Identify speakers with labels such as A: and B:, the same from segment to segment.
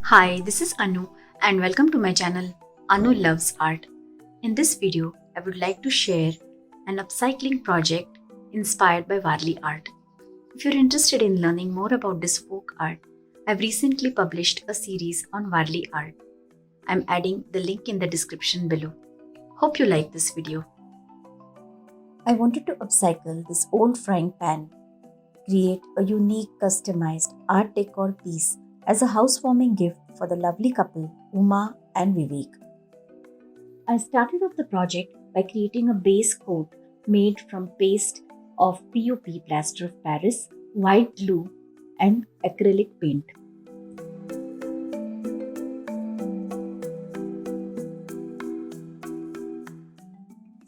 A: Hi, this is Anu and welcome to my channel Anu Loves Art. In this video, I would like to share an upcycling project inspired by Warli Art. If you're interested in learning more about this folk art, I've recently published a series on Warli Art. I'm adding the link in the description below. Hope you like this video.
B: I wanted to upcycle this old frying pan, create a unique customized art decor piece as a housewarming gift for the lovely couple Uma and Vivek. I started off the project by creating a base coat made from paste of POP plaster of Paris, white glue and acrylic paint.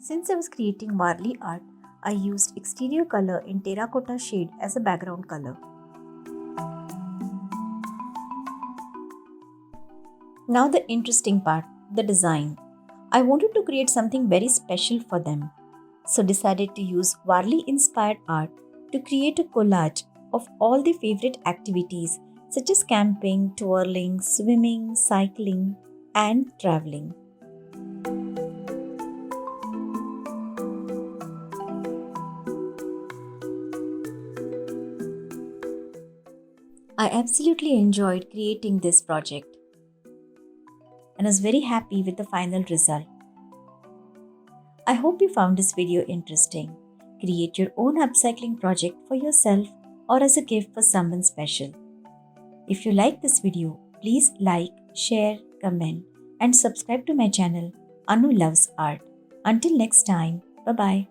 B: Since I was creating Warli art, I used exterior color in terracotta shade as a background color. Now the interesting part, the design. I wanted to create something very special for them, so decided to use Warli inspired art to create a collage of all their favorite activities such as camping, twirling, swimming, cycling and traveling. I absolutely enjoyed creating this project and was very happy with the final result. I hope you found this video interesting. Create your own upcycling project for yourself or as a gift for someone special. If you like this video, please like, share, comment and subscribe to my channel Anu Loves Art. Until next time, bye-bye.